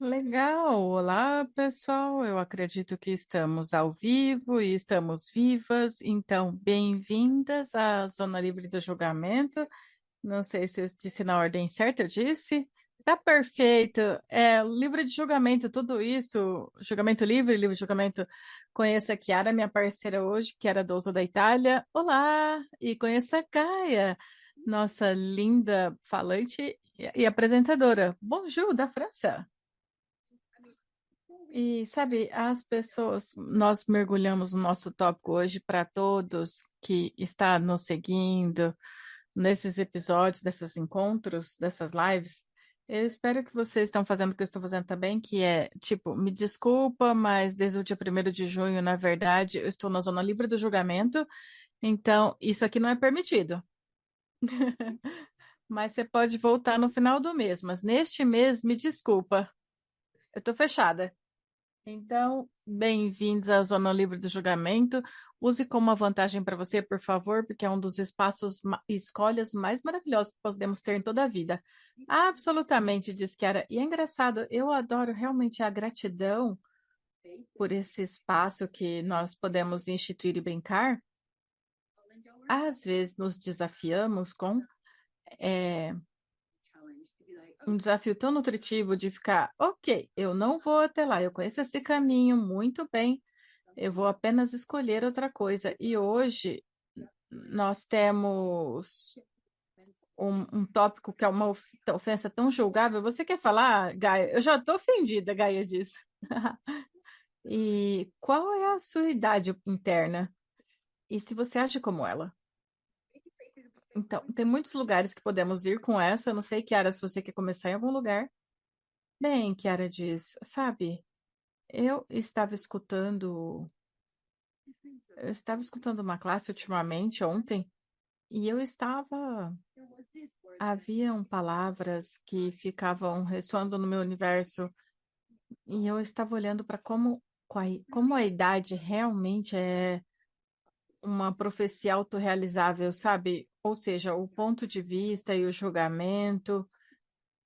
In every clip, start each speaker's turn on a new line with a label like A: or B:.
A: Legal! Olá, pessoal. Eu acredito que estamos ao vivo e estamos vivas. Então, bem-vindas à Zona Livre do Julgamento. Não sei se eu disse na ordem certa, eu disse. Tá perfeito. Livre de julgamento, tudo isso. Julgamento livre, livre de julgamento. Conheça a Chiara, minha parceira hoje, Chiara Douza da Itália. Olá! E conheça a Gaia, nossa linda falante e apresentadora. Bonjour, da França. E sabe, as pessoas, nós mergulhamos no nosso tópico hoje para todos que está nos seguindo nesses episódios, desses encontros, dessas lives. Eu espero que vocês estão fazendo o que eu estou fazendo também, que é, tipo, me desculpa, mas desde o dia 1º de junho, na verdade, eu estou na zona livre do julgamento, então isso aqui não é permitido. Mas você pode voltar no final do mês, mas neste mês, me desculpa, eu estou fechada. Então, bem-vindos à Zona Livre do Julgamento. Use como uma vantagem para você, por favor, porque é um dos espaços e escolhas mais maravilhosos que podemos ter em toda a vida. Absolutamente, diz Kiara. E é engraçado, eu adoro realmente a gratidão por esse espaço que nós podemos instituir e brincar. Às vezes nos desafiamos com eh, um desafio tão nutritivo de ficar, ok, eu não vou até lá, eu conheço esse caminho muito bem. Eu vou apenas escolher outra coisa. E hoje nós temos um tópico que é uma ofensa tão julgável. Você quer falar, Gaia? Eu já estou ofendida, Gaia disse. E qual é a sua idade interna? E se você age como ela? Então, tem muitos lugares que podemos ir com essa. Não sei, Kiara, se você quer começar em algum lugar. Bem, Kiara diz, sabe, eu estava escutando uma classe ultimamente, ontem, e haviam palavras que ficavam ressoando no meu universo, e eu estava olhando para como a idade realmente é uma profecia autorrealizável, sabe? Ou seja, o ponto de vista e o julgamento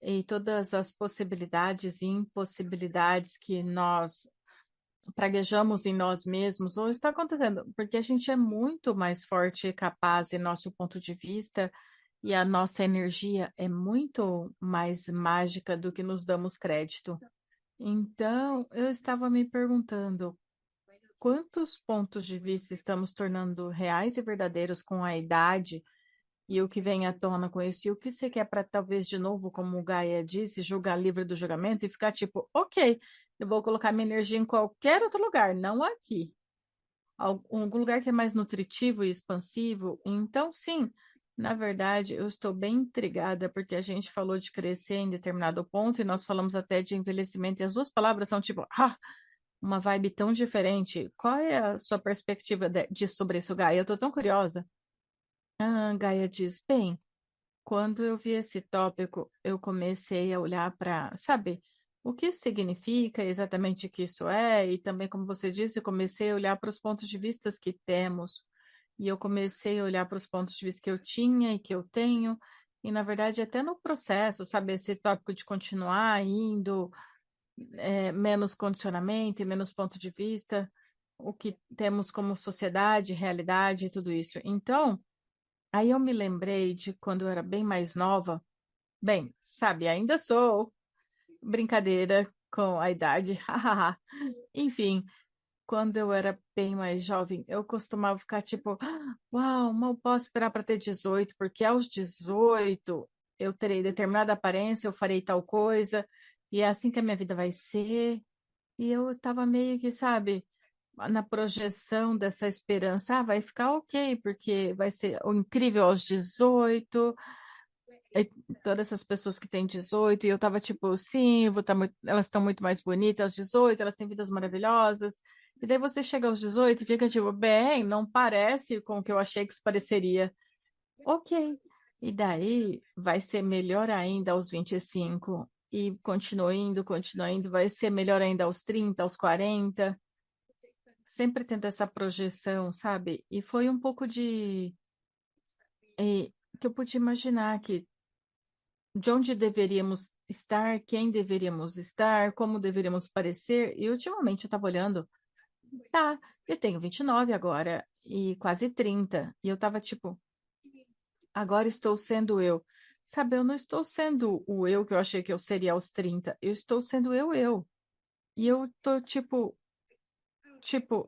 A: e todas as possibilidades e impossibilidades que nós praguejamos em nós mesmos, ou está acontecendo, porque a gente é muito mais forte e capaz em nosso ponto de vista, e a nossa energia é muito mais mágica do que nos damos crédito. Então, eu estava me perguntando, quantos pontos de vista estamos tornando reais e verdadeiros com a idade e o que vem à tona com isso? E o que você quer para talvez, de novo, como o Gaia disse, julgar livre do julgamento e ficar tipo, ok, eu vou colocar minha energia em qualquer outro lugar, não aqui. Algum lugar que é mais nutritivo e expansivo. Então, sim, na verdade, eu estou bem intrigada porque a gente falou de crescer em determinado ponto e nós falamos até de envelhecimento, e as duas palavras são tipo, uma vibe tão diferente. Qual é a sua perspectiva sobre isso, Gaia? Eu estou tão curiosa. Gaia diz, bem, quando eu vi esse tópico, eu comecei a olhar para, sabe, o que isso significa, exatamente o que isso é, e também, como você disse, eu comecei a olhar para os pontos de vista que temos, e eu comecei a olhar para os pontos de vista que eu tinha e que eu tenho, e na verdade, até no processo, sabe, esse tópico de continuar indo, menos condicionamento e menos ponto de vista, o que temos como sociedade, realidade e tudo isso. Então, aí eu me lembrei de quando eu era bem mais nova. Bem, sabe, ainda sou brincadeira com a idade. hahaha. Enfim, quando eu era bem mais jovem, eu costumava ficar tipo, uau, mal posso esperar para ter 18, porque aos 18 eu terei determinada aparência, eu farei tal coisa, e é assim que a minha vida vai ser. E eu estava meio que, sabe, na projeção dessa esperança, vai ficar ok, porque vai ser o incrível aos 18. E todas essas pessoas que têm 18, e eu tava tipo, sim, elas estão muito mais bonitas aos 18, elas têm vidas maravilhosas. E daí você chega aos 18 e fica tipo, bem, não parece com o que eu achei que se pareceria. Ok. E daí vai ser melhor ainda aos 25. E continua indo, vai ser melhor ainda aos 30, aos 40. Sempre tendo essa projeção, sabe? E foi um pouco de. Que eu pude imaginar que de onde deveríamos estar, quem deveríamos estar, como deveríamos parecer. E ultimamente eu estava olhando, tá, eu tenho 29 agora e quase 30. E eu estava tipo, agora estou sendo eu. Sabe, eu não estou sendo o eu que eu achei que eu seria aos 30. Eu estou sendo eu. E eu tô tipo,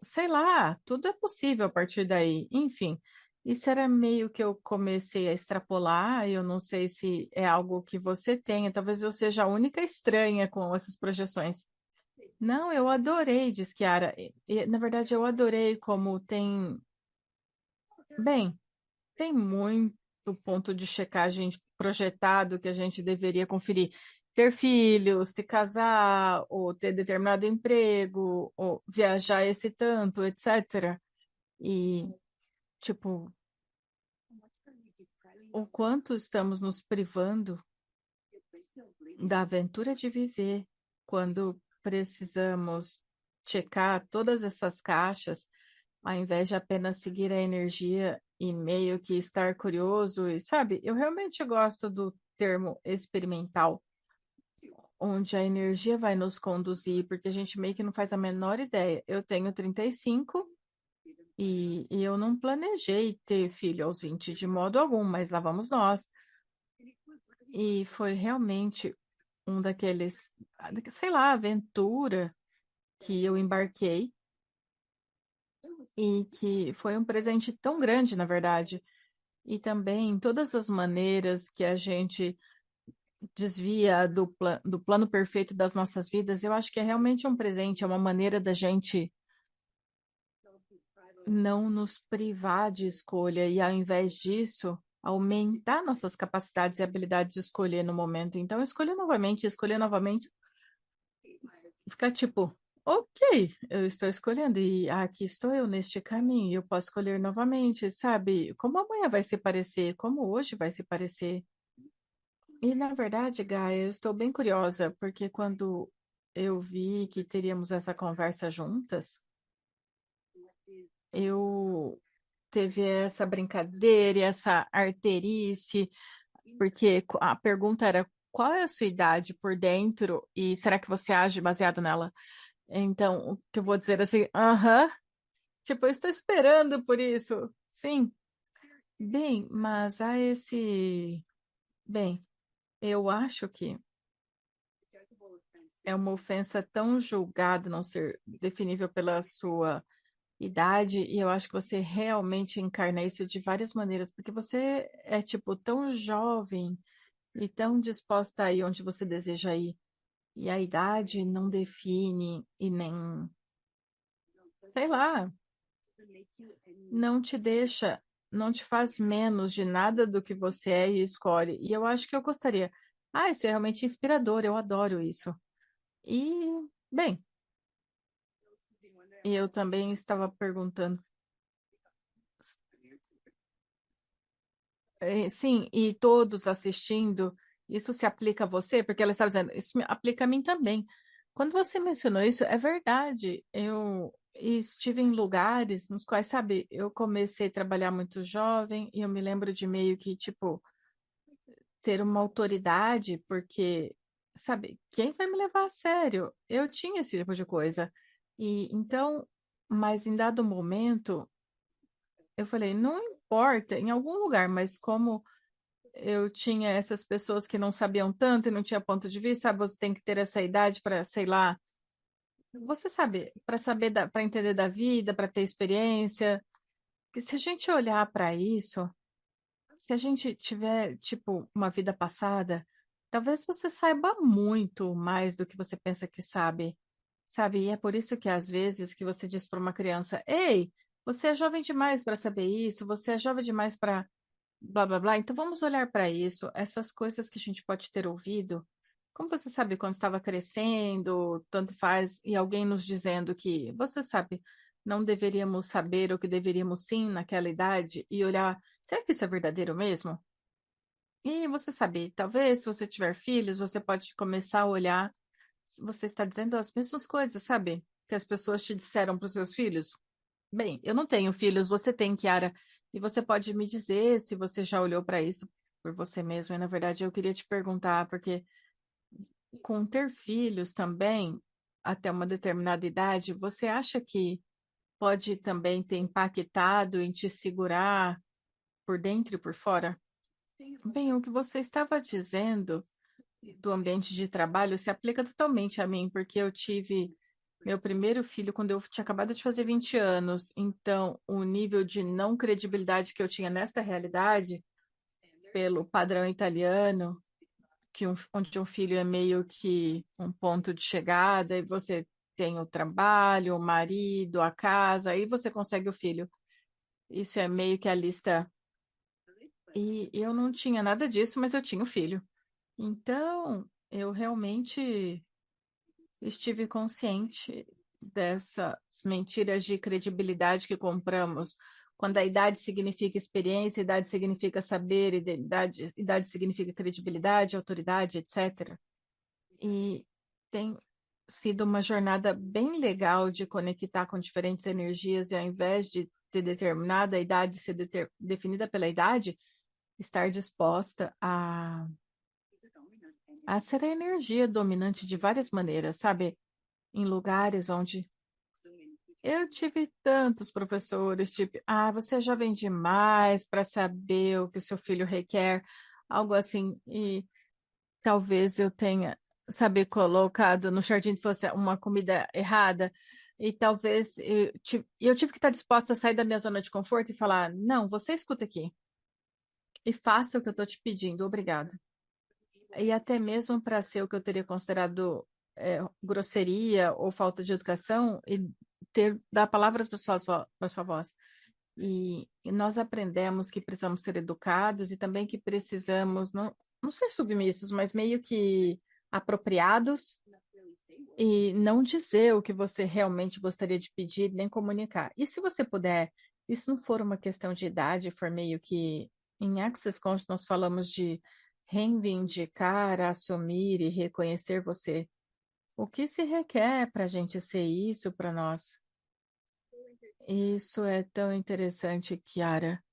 A: sei lá, tudo é possível a partir daí. Enfim, isso era meio que eu comecei a extrapolar. Eu não sei se é algo que você tenha. Talvez eu seja a única estranha com essas projeções. Não, eu adorei, diz Kiara. Na verdade, eu adorei como tem. Bem, tem muito ponto de checagem projetado que a gente deveria conferir. Ter filhos, se casar, ou ter determinado emprego, ou viajar esse tanto, etc. E, tipo, o quanto estamos nos privando da aventura de viver quando precisamos checar todas essas caixas, ao invés de apenas seguir a energia e meio que estar curioso. E, sabe, eu realmente gosto do termo experimental, onde a energia vai nos conduzir, porque a gente meio que não faz a menor ideia. Eu tenho 35 e eu não planejei ter filho aos 20 de modo algum, mas lá vamos nós. E foi realmente um daqueles, sei lá, aventura que eu embarquei e que foi um presente tão grande, na verdade. E também todas as maneiras que a gente desvia do plano perfeito das nossas vidas, eu acho que é realmente um presente, é uma maneira da gente não nos privar de escolha e, ao invés disso, aumentar nossas capacidades e habilidades de escolher no momento. Então, escolher novamente, ficar tipo, ok, eu estou escolhendo e aqui estou eu neste caminho, eu posso escolher novamente, sabe? Como amanhã vai se parecer, como hoje vai se parecer. E, na verdade, Gaia, eu estou bem curiosa, porque quando eu vi que teríamos essa conversa juntas, eu teve essa brincadeira, e essa arterice, porque a pergunta era qual é a sua idade por dentro e será que você age baseado nela? Então, o que eu vou dizer assim, aham, tipo, eu estou esperando por isso. Sim. Bem, mas há esse. Bem, eu acho que é uma ofensa tão julgada não ser definível pela sua idade, e eu acho que você realmente encarna isso de várias maneiras, porque você é, tipo, tão jovem e tão disposta a ir onde você deseja ir. E a idade não define e nem, sei lá, não te deixa, não te faz menos de nada do que você é e escolhe. E eu acho que eu gostaria. Ah, isso é realmente inspirador, eu adoro isso. E, bem, eu também estava perguntando. Sim, e todos assistindo, isso se aplica a você? Porque ela estava dizendo, isso me aplica a mim também. Quando você mencionou isso, é verdade. Eu estive em lugares nos quais, sabe, eu comecei a trabalhar muito jovem e eu me lembro de meio que, tipo, ter uma autoridade, porque, sabe, quem vai me levar a sério? Eu tinha esse tipo de coisa. E então, mas em dado momento, eu falei, não importa, em algum lugar, mas como eu tinha essas pessoas que não sabiam tanto e não tinha ponto de vista, sabe? Você tem que ter essa idade para, sei lá, você sabe, para saber, para entender da vida, para ter experiência. Que se a gente olhar para isso, se a gente tiver, tipo, uma vida passada, talvez você saiba muito mais do que você pensa que sabe, sabe? E é por isso que às vezes que você diz para uma criança, ei, você é jovem demais para saber isso, você é jovem demais para blá blá blá. Então vamos olhar para isso, essas coisas que a gente pode ter ouvido. Como você sabe quando estava crescendo, tanto faz, e alguém nos dizendo que, você sabe, não deveríamos saber o que deveríamos sim naquela idade e olhar, será que isso é verdadeiro mesmo? E você sabe, talvez se você tiver filhos, você pode começar a olhar, se você está dizendo as mesmas coisas, sabe? Que as pessoas te disseram para os seus filhos. Bem, eu não tenho filhos, você tem, Kiara, e você pode me dizer se você já olhou para isso por você mesmo. E, na verdade, eu queria te perguntar, porque com ter filhos também, até uma determinada idade, você acha que pode também ter impactado em te segurar por dentro e por fora? Bem, o que você estava dizendo do ambiente de trabalho se aplica totalmente a mim, porque eu tive meu primeiro filho quando eu tinha acabado de fazer 20 anos. Então, o nível de não credibilidade que eu tinha nesta realidade, pelo padrão italiano, onde um filho é meio que um ponto de chegada, e você tem o trabalho, o marido, a casa, aí você consegue o filho. Isso é meio que a lista. E eu não tinha nada disso, mas eu tinha o filho. Então, eu realmente estive consciente dessas mentiras de credibilidade que compramos. Quando a idade significa experiência, idade significa saber, idade significa credibilidade, autoridade, etc. E tem sido uma jornada bem legal de conectar com diferentes energias e ao invés de ter determinada idade ser definida pela idade, estar disposta a ser a energia dominante de várias maneiras, sabe? Em lugares onde eu tive tantos professores, tipo, você é jovem demais para saber o que o seu filho requer, algo assim, e talvez eu tenha, saber, colocado no jardim de fosse uma comida errada, e talvez eu tive que estar disposta a sair da minha zona de conforto e falar, não, você escuta aqui e faça o que eu estou te pedindo, obrigada. E até mesmo para ser o que eu teria considerado grosseria ou falta de educação, e dar palavras para sua voz. E nós aprendemos que precisamos ser educados e também que precisamos não ser submissos, mas meio que apropriados e não dizer o que você realmente gostaria de pedir, nem comunicar. E se você puder, e se não for uma questão de idade, for meio que em Access Conscious nós falamos de reivindicar, assumir e reconhecer você. O que se requer para a gente ser isso para nós? Isso é tão interessante, Kiara.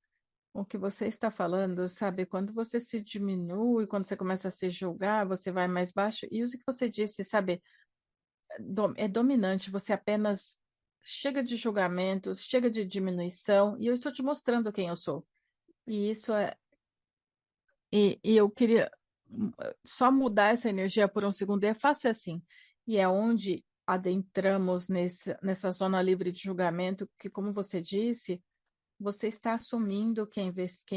A: O que você está falando, sabe? Quando você se diminui, quando você começa a se julgar, você vai mais baixo. E isso que você disse, sabe? É dominante. Você apenas chega de julgamentos, chega de diminuição, e eu estou te mostrando quem eu sou. E isso é. E eu queria só mudar essa energia por um segundo. E é fácil assim. E é onde adentramos nessa zona livre de julgamento, que, como você disse. Você está assumindo quem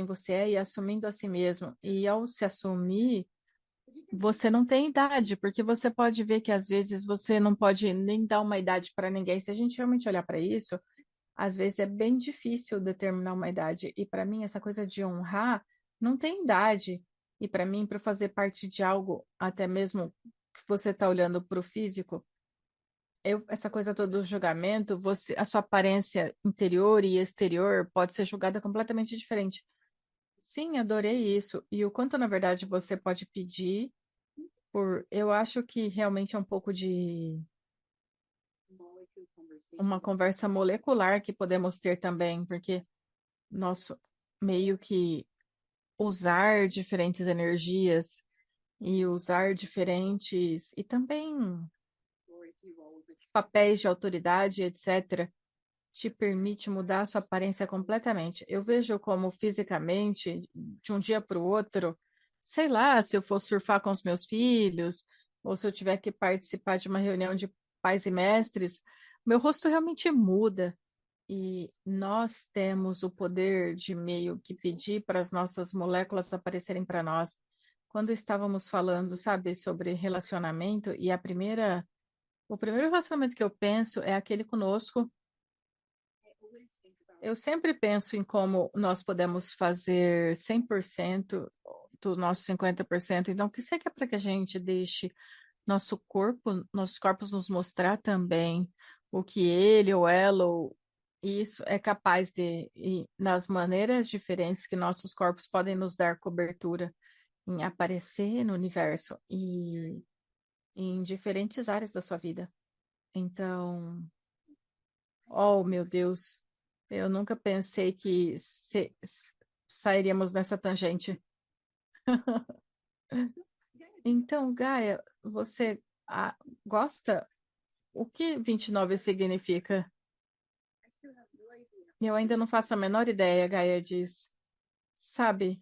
A: você é e assumindo a si mesmo. E ao se assumir, você não tem idade, porque você pode ver que às vezes você não pode nem dar uma idade para ninguém. Se a gente realmente olhar para isso, às vezes é bem difícil determinar uma idade. E para mim, essa coisa de honrar não tem idade. E para mim, para fazer parte de algo, até mesmo que você está olhando para o físico, essa coisa toda do julgamento, a sua aparência interior e exterior pode ser julgada completamente diferente. Sim, adorei isso. E o quanto, na verdade, você pode pedir eu acho que realmente é um pouco de uma conversa molecular que podemos ter também, porque nosso meio que usar diferentes energias e usar diferentes e também papéis de autoridade, etc. te permite mudar a sua aparência completamente. Eu vejo como fisicamente, de um dia para o outro, sei lá, se eu for surfar com os meus filhos, ou se eu tiver que participar de uma reunião de pais e mestres, meu rosto realmente muda. E nós temos o poder de meio que pedir para as nossas moléculas aparecerem para nós. Quando estávamos falando, sabe, sobre relacionamento, e o primeiro relacionamento que eu penso é aquele conosco. Eu sempre penso em como nós podemos fazer 100% do nosso 50%. Então, o que você quer para que a gente deixe nossos corpos nos mostrar também o que ele ou ela ou isso é capaz de, e nas maneiras diferentes que nossos corpos podem nos dar cobertura em aparecer no universo e em diferentes áreas da sua vida. Então, oh, meu Deus, eu nunca pensei que sairíamos nessa tangente. Então, Gaia, você gosta? O que 29 significa? Eu ainda não faço a menor ideia, Gaia diz. Sabe,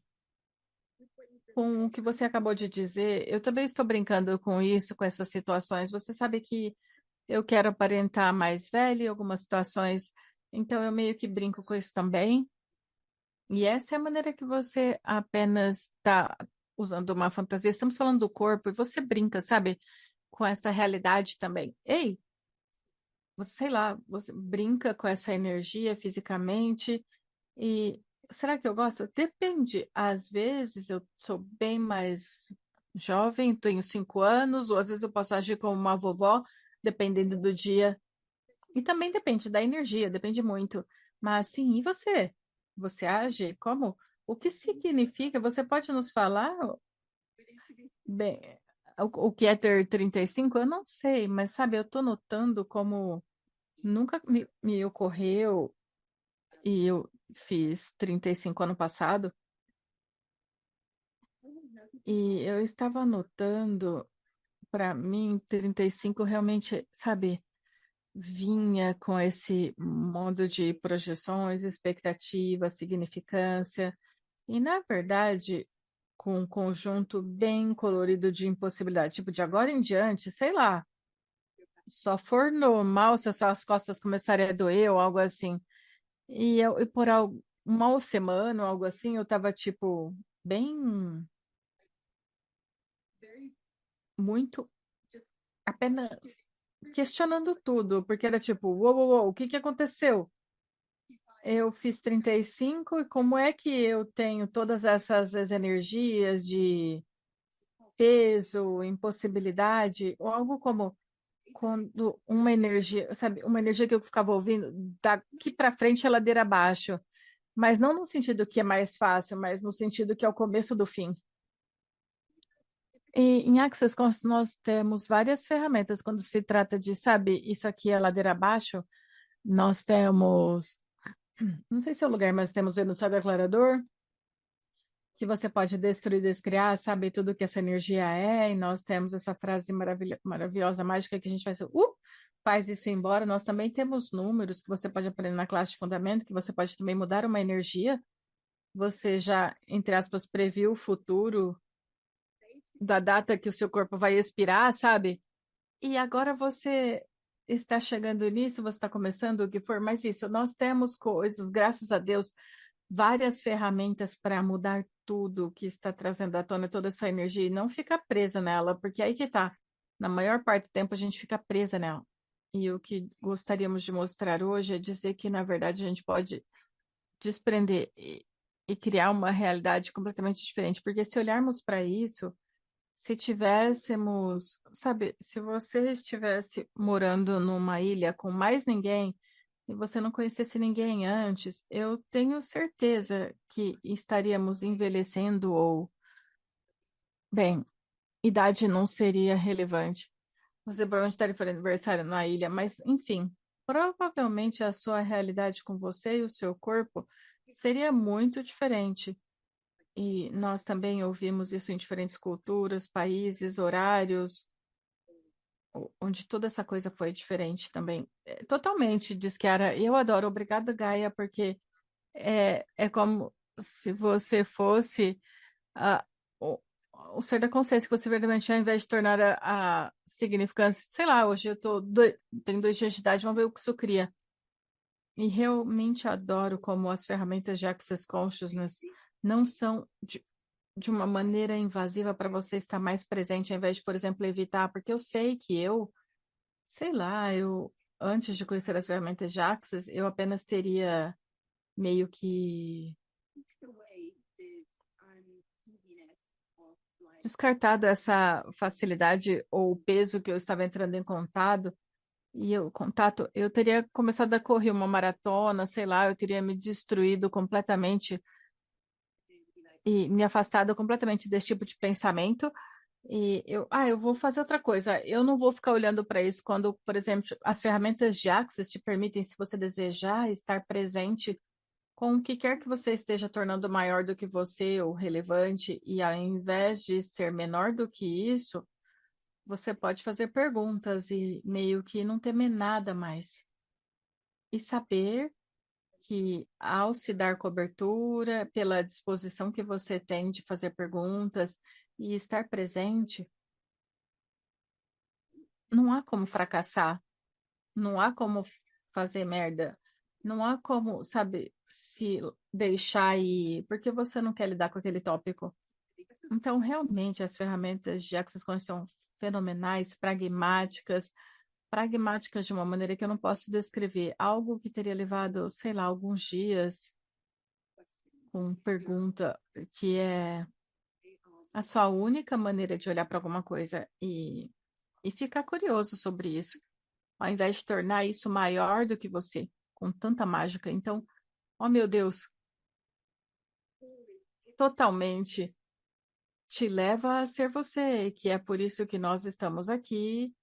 A: com o que você acabou de dizer, eu também estou brincando com isso, com essas situações. Você sabe que eu quero aparentar mais velha em algumas situações, então eu meio que brinco com isso também. E essa é a maneira que você apenas está usando uma fantasia. Estamos falando do corpo e você brinca, sabe, com essa realidade também. Ei, você, sei lá, você brinca com essa energia fisicamente e será que eu gosto? Depende. Às vezes eu sou bem mais jovem, tenho 5 anos, ou às vezes eu posso agir como uma vovó, dependendo do dia. E também depende da energia, depende muito. Mas sim, e você? Você age como? O que significa? Você pode nos falar? Bem, o que é ter 35? Eu não sei, mas sabe, eu tô notando como nunca me ocorreu, e eu fiz 35 ano passado, e eu estava notando, para mim, 35 realmente, sabe, vinha com esse modo de projeções, expectativa, significância, e na verdade, com um conjunto bem colorido de impossibilidade, tipo, de agora em diante, sei lá, só for normal se as suas costas começarem a doer ou algo assim. E por uma semana ou algo assim, eu tava, tipo, bem, muito, apenas questionando tudo, porque era tipo, uou, uou, uou, o que que aconteceu? Eu fiz 35 e como é que eu tenho todas essas energias de peso, impossibilidade, ou algo como quando uma energia, sabe, uma energia que eu ficava ouvindo daqui para frente é ladeira abaixo, mas não no sentido que é mais fácil, mas no sentido que é o começo do fim. E em Access nós temos várias ferramentas quando se trata de, sabe, isso aqui é ladeira abaixo. Nós temos, não sei se é o lugar, mas temos o enunciado declarador, que você pode destruir, descriar, sabe tudo que essa energia é, e nós temos essa frase maravilhosa, mágica, que a gente faz isso embora. Nós também temos números que você pode aprender na classe de fundamento, que você pode também mudar uma energia. Você já, entre aspas, previu o futuro da data que o seu corpo vai expirar, sabe? E agora você está chegando nisso, você está começando o que for, mas isso, nós temos coisas, graças a Deus, várias ferramentas para mudar tudo que está trazendo à tona toda essa energia e não ficar presa nela, porque aí que tá. Na maior parte do tempo a gente fica presa nela. E o que gostaríamos de mostrar hoje é dizer que, na verdade, a gente pode desprender e criar uma realidade completamente diferente. Porque se olharmos para isso, se tivéssemos, sabe, se você estivesse morando numa ilha com mais ninguém e você não conhecesse ninguém antes, eu tenho certeza que estaríamos envelhecendo ou, bem, idade não seria relevante. Você provavelmente estaria fazendo aniversário na ilha, mas enfim, provavelmente a sua realidade com você e o seu corpo seria muito diferente. E nós também ouvimos isso em diferentes culturas, países, horários, onde toda essa coisa foi diferente também. Totalmente, diz que era. Eu adoro, obrigada, Gaia, porque é como se você fosse a, o, o ser da consciência, que você verdadeiramente, ao invés de tornar a significância, sei lá, hoje tenho 2 dias de idade, vamos ver o que isso cria. E realmente adoro como as ferramentas de Access Consciousness não são de uma maneira invasiva para você estar mais presente, ao invés de, por exemplo, evitar, porque eu sei que sei lá, antes de conhecer as ferramentas de Access, eu apenas teria meio que descartado essa facilidade ou o peso que eu estava entrando em contato, eu teria começado a correr uma maratona, sei lá, eu teria me destruído completamente e me afastado completamente desse tipo de pensamento. E eu vou fazer outra coisa. Eu não vou ficar olhando para isso quando, por exemplo, as ferramentas de Access te permitem, se você desejar, estar presente com o que quer que você esteja tornando maior do que você ou relevante, e ao invés de ser menor do que isso, você pode fazer perguntas e meio que não temer nada mais. E saber que, ao se dar cobertura, pela disposição que você tem de fazer perguntas e estar presente, não há como fracassar, não há como fazer merda, não há como, sabe, se deixar ir, porque você não quer lidar com aquele tópico. Então, realmente, as ferramentas de Access Conscious são fenomenais, pragmáticas de uma maneira que eu não posso descrever. Algo que teria levado, sei lá, alguns dias, com pergunta que é a sua única maneira de olhar para alguma coisa e ficar curioso sobre isso, ao invés de tornar isso maior do que você, com tanta mágica. Então, oh meu Deus, totalmente te leva a ser você, que é por isso que nós estamos aqui.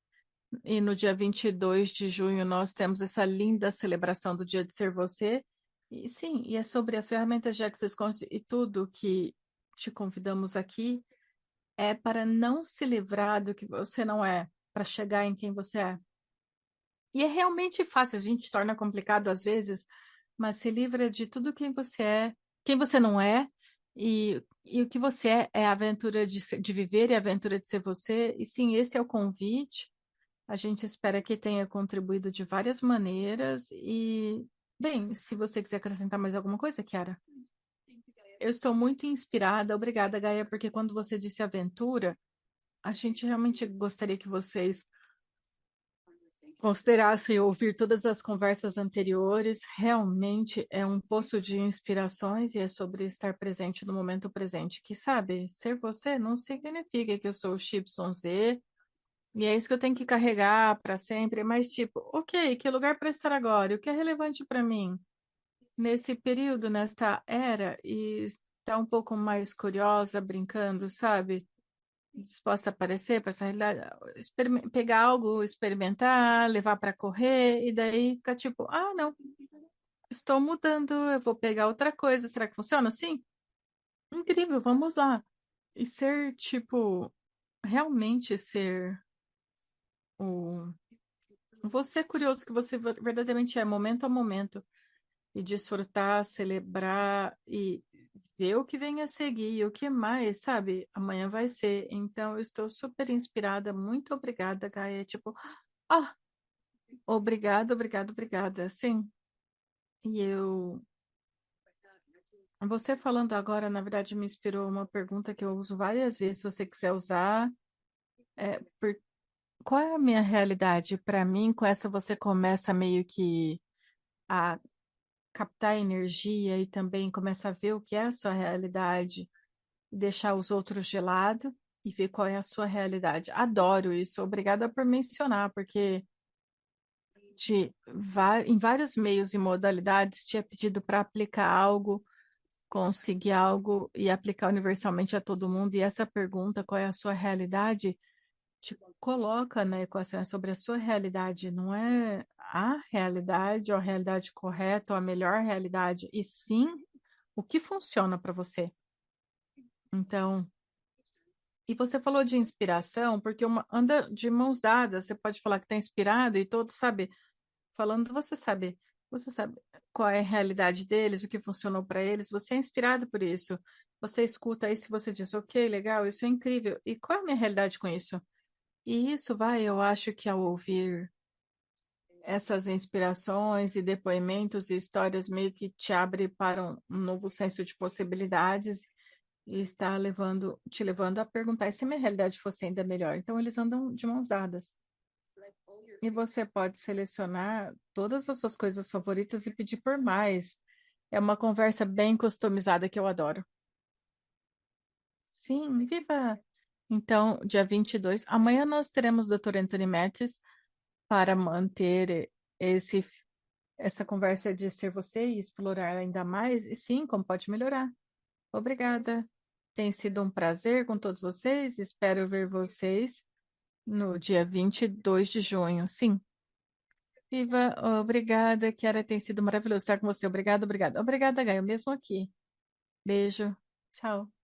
A: E no dia 22 de junho nós temos essa linda celebração do Dia de Ser Você. E sim, e é sobre as ferramentas de Access Conscious e tudo que te convidamos aqui é para não se livrar do que você não é, para chegar em quem você é. E é realmente fácil, a gente torna complicado às vezes, mas se livra de tudo quem você não é, e o que você é a aventura de viver e a aventura de ser você. E sim, esse é o convite. A gente espera que tenha contribuído de várias maneiras. E, bem, se você quiser acrescentar mais alguma coisa, Kiara. Eu estou muito inspirada. Obrigada, Gaia, porque quando você disse aventura, a gente realmente gostaria que vocês considerassem ouvir todas as conversas anteriores. Realmente é um poço de inspirações e é sobre estar presente no momento presente. Que sabe, ser você não significa que eu sou o XYZ e é isso que eu tenho que carregar para sempre, mas tipo, ok, que lugar para estar agora? O que é relevante para mim nesse período, nesta era, e estar um pouco mais curiosa, brincando, sabe? Disposta a aparecer para essa realidade, pegar algo, experimentar, levar para correr, e daí ficar tipo, ah, não, estou mudando, eu vou pegar outra coisa, será que funciona assim? Incrível, vamos lá. E ser, tipo, realmente ser o você curioso que você verdadeiramente é, momento a momento, e desfrutar, celebrar e ver o que vem a seguir, e o que mais, sabe? Amanhã vai ser. Então, eu estou super inspirada. Muito obrigada, Gaia. Tipo, ah, obrigada, obrigada, obrigada. Sim. E você falando agora, na verdade, me inspirou uma pergunta que eu uso várias vezes, se você quiser usar. É, qual é a minha realidade? Para mim, com essa você começa meio que a captar energia e também começa a ver o que é a sua realidade, deixar os outros de lado e ver qual é a sua realidade. Adoro isso. Obrigada por mencionar, porque em vários meios e modalidades tinha pedido para aplicar algo, conseguir algo e aplicar universalmente a todo mundo. E essa pergunta, qual é a sua realidade, te coloca na equação é sobre a sua realidade, não é a realidade ou a realidade correta ou a melhor realidade, e sim o que funciona para você. Então, e você falou de inspiração, porque uma anda de mãos dadas, você pode falar que está inspirado e todos sabe, falando, você sabe qual é a realidade deles, o que funcionou para eles, você é inspirado por isso. Você escuta isso e você diz, ok, legal, isso é incrível. E qual é a minha realidade com isso? E isso vai, eu acho que ao ouvir essas inspirações e depoimentos e histórias meio que te abre para um novo senso de possibilidades e está te levando a perguntar e se a minha realidade fosse ainda melhor. Então eles andam de mãos dadas. E você pode selecionar todas as suas coisas favoritas e pedir por mais. É uma conversa bem customizada que eu adoro. Sim, viva! Então, dia 22, amanhã nós teremos o Dr. Anthony Mattes para manter esse, essa conversa de ser você e explorar ainda mais. E sim, como pode melhorar. Obrigada. Tem sido um prazer com todos vocês. Espero ver vocês no dia 22 de junho. Sim. Viva, obrigada, Kiara, tem sido maravilhoso estar com você. Obrigada, obrigada. Obrigada, Gaio, mesmo aqui. Beijo. Tchau.